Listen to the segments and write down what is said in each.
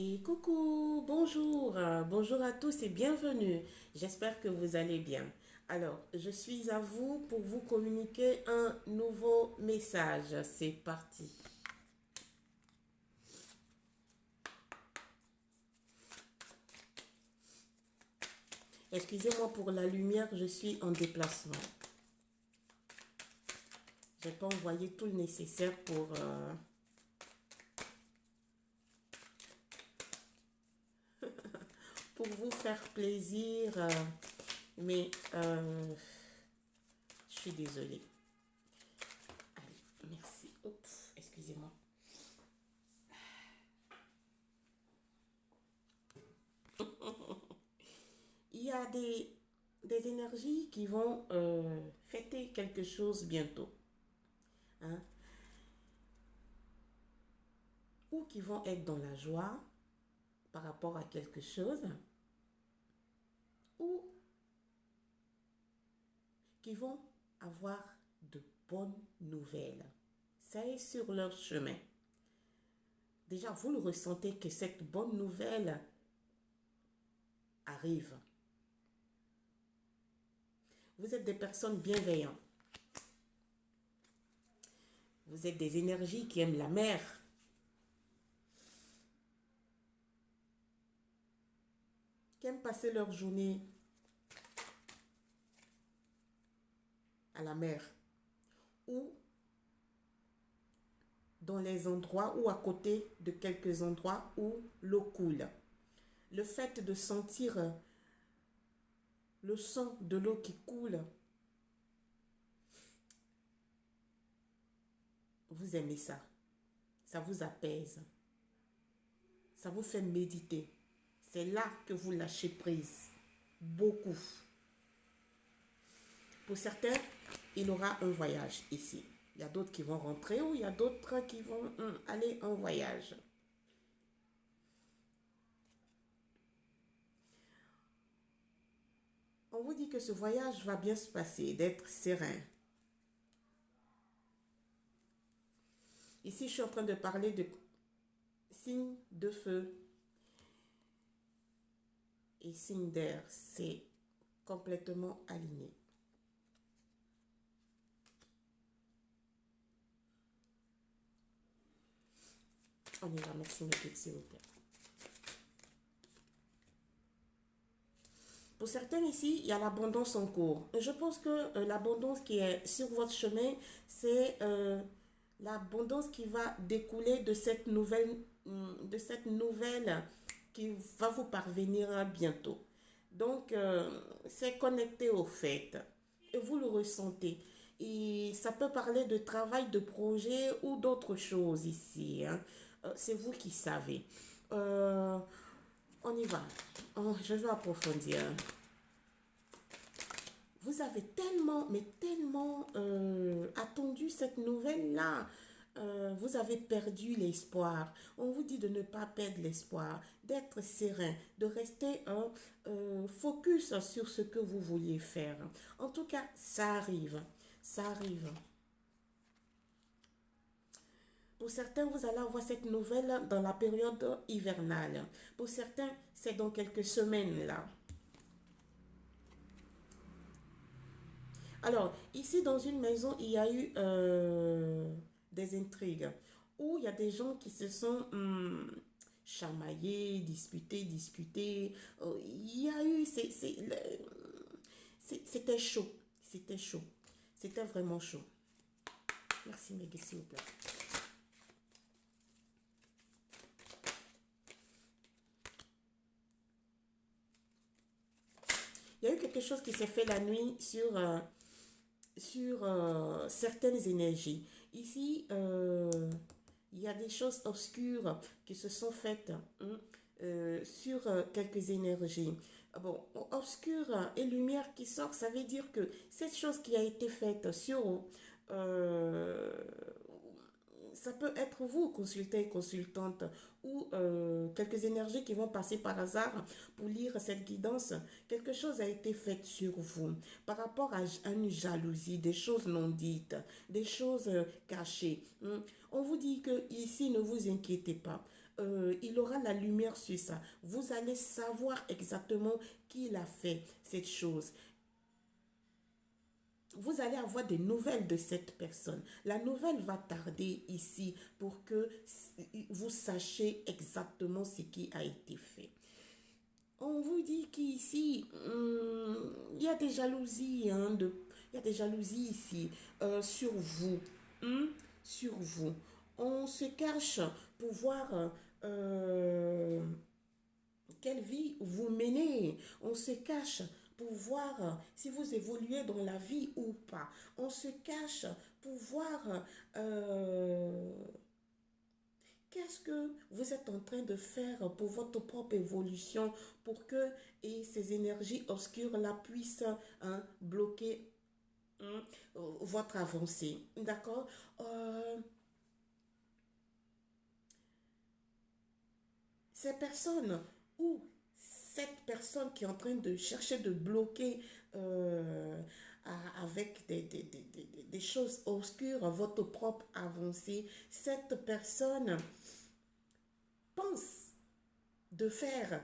Et coucou, bonjour, bonjour à tous et bienvenue. J'espère que vous allez bien. Alors, je suis à vous pour vous communiquer un nouveau message. C'est parti. Excusez-moi pour la lumière, je suis en déplacement. Je n'ai pas envoyé tout le nécessaire pour vous faire plaisir, mais je suis désolée. Allez, merci. Oups, excusez-moi. Il y a des énergies qui vont fêter quelque chose bientôt, hein, ou qui vont être dans la joie par rapport à quelque chose, ou qui vont avoir de bonnes nouvelles. Ça est sur leur chemin. Déjà, vous le ressentez que cette bonne nouvelle arrive. Vous êtes des personnes bienveillantes. Vous êtes des énergies qui aiment la mer, qui aiment passer leur journée à la mer ou dans les endroits ou à côté de quelques endroits où l'eau coule. Le fait de sentir le son de l'eau qui coule, vous aimez ça. Ça vous apaise. Ça vous fait méditer. C'est là que vous lâchez prise. Beaucoup. Pour certains, il y aura un voyage ici. Il y a d'autres qui vont rentrer ou il y a d'autres qui vont aller en voyage. On vous dit que ce voyage va bien se passer, d'être serein. Ici, je suis en train de parler de signes de feu et signes d'air. C'est complètement aligné. On y va, merci mes petits, s'il vous plaît. Pour certains ici, il y a l'abondance en cours. Je pense que l'abondance qui est sur votre chemin, c'est l'abondance qui va découler de cette nouvelle qui va vous parvenir bientôt. Donc, c'est connecté au fait. Et vous le ressentez. Et ça peut parler de travail, de projet ou d'autres choses ici, hein. C'est vous qui savez. On y va. Je vais approfondir. Vous avez tellement, mais tellement attendu cette nouvelle-là. Vous avez perdu l'espoir. On vous dit de ne pas perdre l'espoir, d'être serein, de rester focus sur ce que vous vouliez faire. En tout cas, ça arrive. Ça arrive. Pour certains, vous allez avoir cette nouvelle dans la période hivernale. Pour certains, c'est dans quelques semaines là. Alors, ici, dans une maison, il y a eu des intrigues où il y a des gens qui se sont chamaillés, disputés. Il y a eu, c'était chaud. C'était chaud. C'était vraiment chaud. Merci, Meggy, s'il vous plaît. Il y a eu quelque chose qui s'est fait la nuit sur certaines énergies. Ici, il y a des choses obscures qui se sont faites sur quelques énergies. Bon, obscur et lumière qui sort, ça veut dire que cette chose qui a été faite sur euh, ça peut être vous, consultant, consultante, ou quelques énergies qui vont passer par hasard pour lire cette guidance. Quelque chose a été fait sur vous par rapport à une jalousie, des choses non dites, des choses cachées. On vous dit que ici, ne vous inquiétez pas. il aura la lumière sur ça. Vous allez savoir exactement qui l'a fait cette chose. Vous allez avoir des nouvelles de cette personne. La nouvelle va tarder ici pour que vous sachiez exactement ce qui a été fait. On vous dit qu'ici, il y a des jalousies, il y a des jalousies ici sur vous, hein, sur vous. On se cache pour voir quelle vie vous menez. On se cache pour voir si vous évoluez dans la vie ou pas. On se cache pour voir qu'est-ce que vous êtes en train de faire pour votre propre évolution pour que et ces énergies obscures-là puissent bloquer votre avancée. D'accord? Ces personnes ou cette personne qui est en train de chercher de bloquer avec des choses obscures votre propre avancée, cette personne pense de faire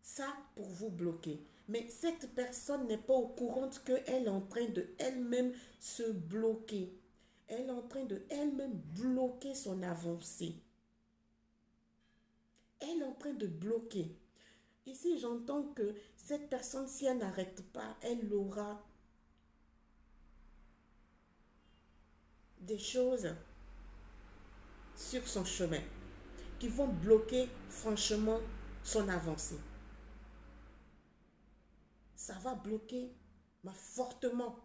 ça pour vous bloquer. Mais cette personne n'est pas au courant qu'elle est en train de elle-même se bloquer. Elle est en train de elle-même bloquer son avancée. Elle est en train de bloquer. Ici, j'entends que cette personne, si elle n'arrête pas, elle aura des choses sur son chemin qui vont bloquer franchement son avancée. Ça va bloquer fortement,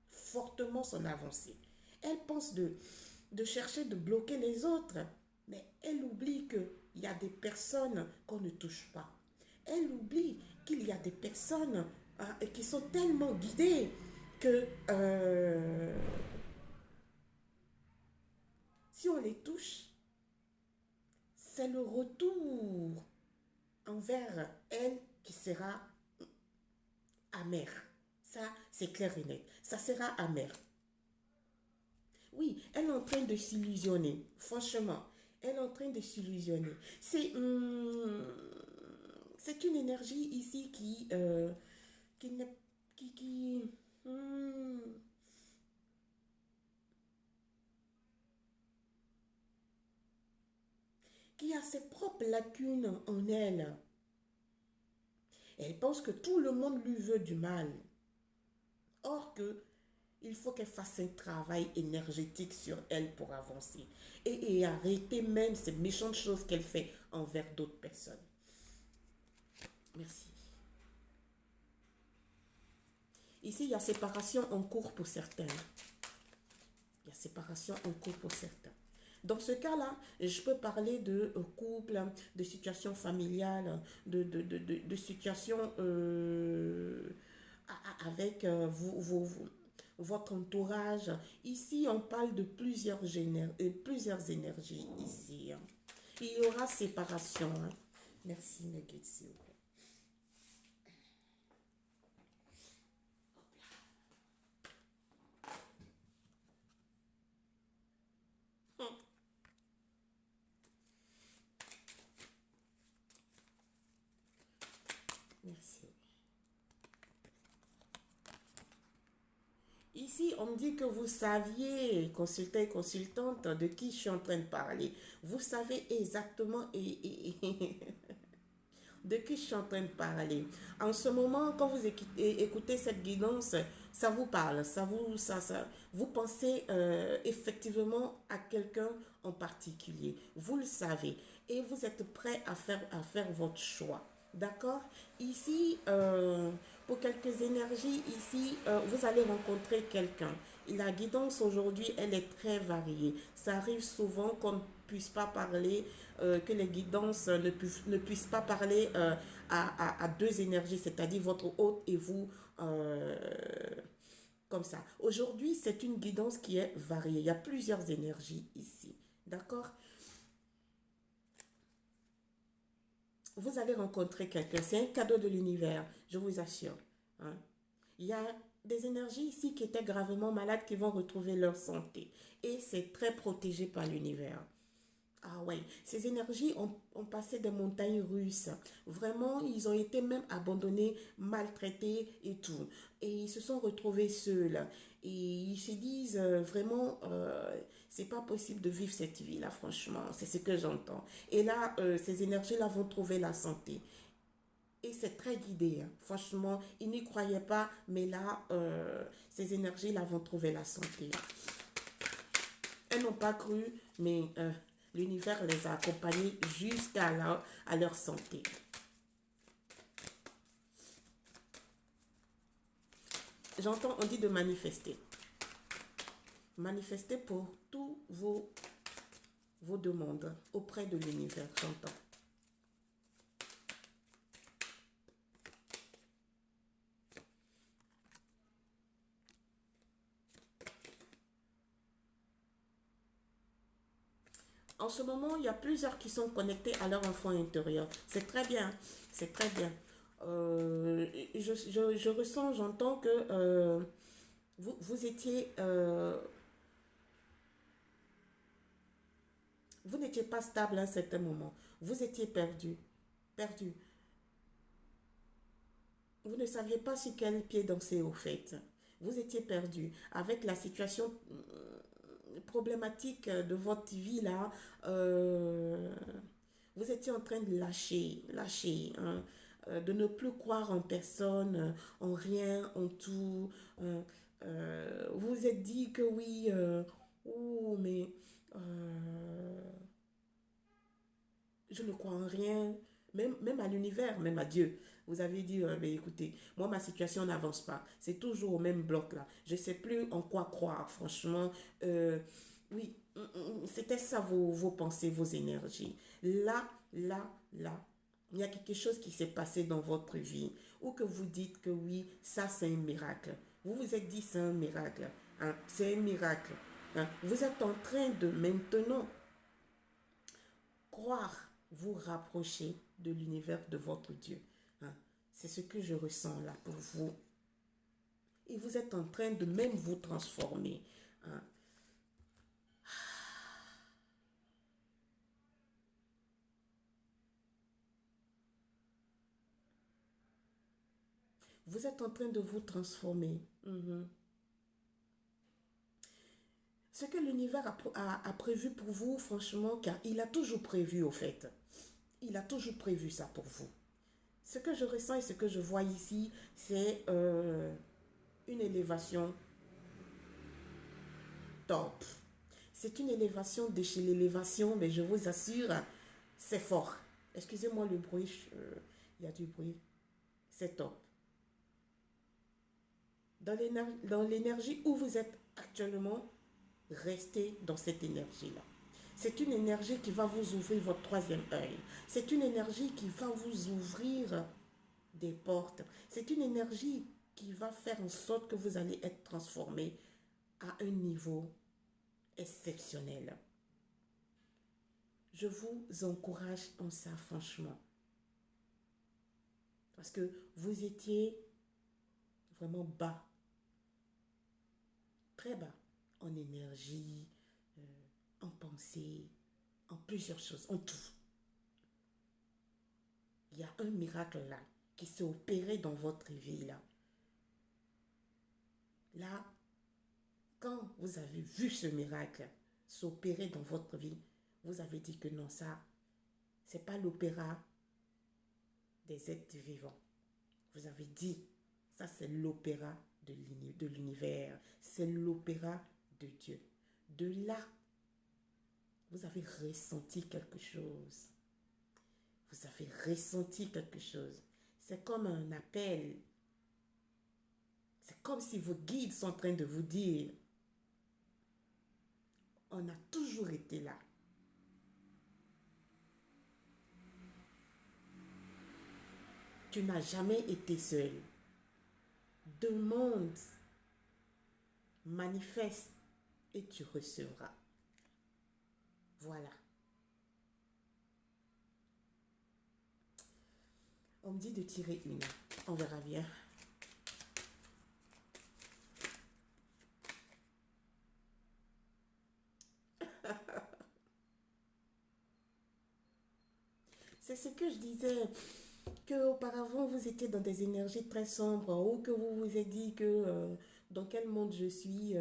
fortement son avancée. Elle pense de chercher de bloquer les autres, mais elle oublie qu'il y a des personnes qu'on ne touche pas. Elle oublie qu'il y a des personnes qui sont tellement guidées que si on les touche, c'est le retour envers elle qui sera amer. Ça, c'est clair et net. Ça sera amer. Oui, elle est en train de s'illusionner. Franchement, elle est en train de s'illusionner. C'est une énergie ici qui n'est hum, qui a ses propres lacunes en elle. Elle pense que tout le monde lui veut du mal. Or que il faut qu'elle fasse un travail énergétique sur elle pour avancer. Et arrêter même ces méchantes choses qu'elle fait envers d'autres personnes. Merci. Ici, il y a séparation en cours pour certains. Il y a séparation en cours pour certains. Dans ce cas-là, je peux parler de couple, de situation familiale, de situation avec votre entourage. Ici, on parle de plusieurs énergies ici. Il y aura séparation. Merci, Nugget, s'il vous plaît. Merci. Ici, on me dit que vous saviez, consultant et consultante, de qui je suis en train de parler. Vous savez exactement de qui je suis en train de parler. En ce moment, quand vous écoutez cette guidance, ça vous parle, vous pensez effectivement à quelqu'un en particulier. Vous le savez et vous êtes prêt à faire votre choix. D'accord? Ici, pour quelques énergies, ici, vous allez rencontrer quelqu'un. La guidance aujourd'hui, elle est très variée. Ça arrive souvent qu'on ne puisse pas parler, que les guidances ne puissent pas parler à deux énergies, c'est-à-dire votre hôte et vous, comme ça. Aujourd'hui, c'est une guidance qui est variée. Il y a plusieurs énergies ici. D'accord? Vous allez rencontrer quelqu'un. C'est un cadeau de l'univers, je vous assure. Hein. Il y a des énergies ici qui étaient gravement malades qui vont retrouver leur santé. Et c'est très protégé par l'univers. Ah ouais, ces énergies ont passé des montagnes russes. Vraiment, ils ont été même abandonnés, maltraités et tout. Et ils se sont retrouvés seuls. Et ils se disent vraiment, c'est pas possible de vivre cette vie-là, franchement. C'est ce que j'entends. Et là, ces énergies-là vont trouver la santé. Et c'est très guidé, hein. Franchement, ils n'y croyaient pas, mais là, ces énergies-là vont trouver la santé. Elles n'ont pas cru, mais l'univers les a accompagnés jusqu'à à leur santé. J'entends, on dit de manifester. Manifester pour tous vos demandes auprès de l'univers, j'entends. En ce moment, il y a plusieurs qui sont connectés à leur enfant intérieur. C'est très bien, c'est très bien. Je ressens, j'entends que vous étiez, vous n'étiez pas stable à un certain moment. Vous étiez perdu, perdu. Vous ne saviez pas sur quel pied danser au fait. Vous étiez perdu. Avec la situation problématique de votre vie là, vous étiez en train de lâcher, hein, de ne plus croire en personne, en rien, en tout. Vous vous êtes dit que oui, oh, mais je ne crois en rien, même à l'univers, même à Dieu. Vous avez dit, mais écoutez, moi, ma situation n'avance pas. C'est toujours au même bloc là. Je ne sais plus en quoi croire, franchement. Oui, c'était ça vos pensées, vos énergies. Là, il y a quelque chose qui s'est passé dans votre vie ou que vous dites que oui, ça c'est un miracle. Vous vous êtes dit c'est un miracle, hein, c'est un miracle, hein. Vous êtes en train de maintenant croire, vous rapprocher de l'univers de votre Dieu, hein. C'est ce que je ressens là pour vous. Et vous êtes en train de même vous transformer, hein. Vous êtes en train de vous transformer. Mhm. Ce que l'univers a prévu pour vous, franchement, car il a toujours prévu au fait. Il a toujours prévu ça pour vous. Ce que je ressens et ce que je vois ici, c'est une élévation top. C'est une élévation de chez l'élévation, mais je vous assure, c'est fort. Excusez-moi le bruit, il y a du bruit. C'est top. Dans l'énergie où vous êtes actuellement, restez dans cette énergie-là. C'est une énergie qui va vous ouvrir votre troisième œil. C'est une énergie qui va vous ouvrir des portes. C'est une énergie qui va faire en sorte que vous allez être transformé à un niveau exceptionnel. Je vous encourage en ça, franchement. Parce que vous étiez vraiment bas, très bas, en énergie, en pensée, en plusieurs choses, en tout. Il y a un miracle là qui s'est opéré dans votre vie là. Là, quand vous avez vu ce miracle s'opérer dans votre vie, vous avez dit que non, ça, c'est pas l'opéra des êtres vivants. Vous avez dit, ça c'est l'opéra de l'univers, c'est l'opéra de Dieu. De là, vous avez ressenti quelque chose. Vous avez ressenti quelque chose. C'est comme un appel. C'est comme si vos guides sont en train de vous dire, on a toujours été là. Tu n'as jamais été seul. Demande, manifeste et tu recevras. Voilà. On me dit de tirer une. On verra bien. c'est ce que je disais, que auparavant vous étiez dans des énergies très sombres, ou que vous vous êtes dit que dans quel monde je suis,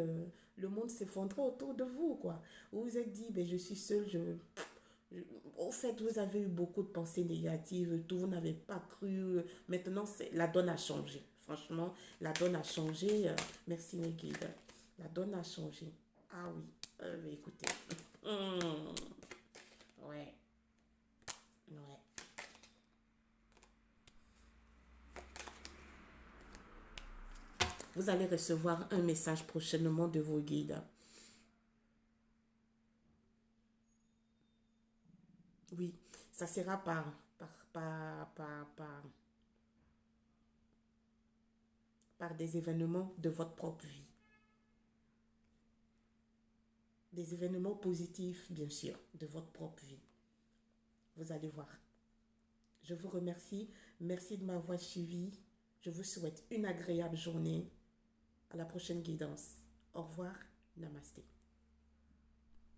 le monde s'effondrait autour de vous, quoi. Vous vous êtes dit, ben, je suis seule, je- au fait, vous avez eu beaucoup de pensées négatives, tout, vous n'avez pas cru. Maintenant, la donne a changé. Franchement, la donne a changé. Merci, mes guides. La donne a changé. Ah oui, mais écoutez. Hmm, ouais, ouais. Vous allez recevoir un message prochainement de vos guides. Oui, ça sera par des événements de votre propre vie. Des événements positifs, bien sûr, de votre propre vie. Vous allez voir. Je vous remercie. Merci de m'avoir suivi. Je vous souhaite une agréable journée. À la prochaine guidance. Au revoir. Namasté.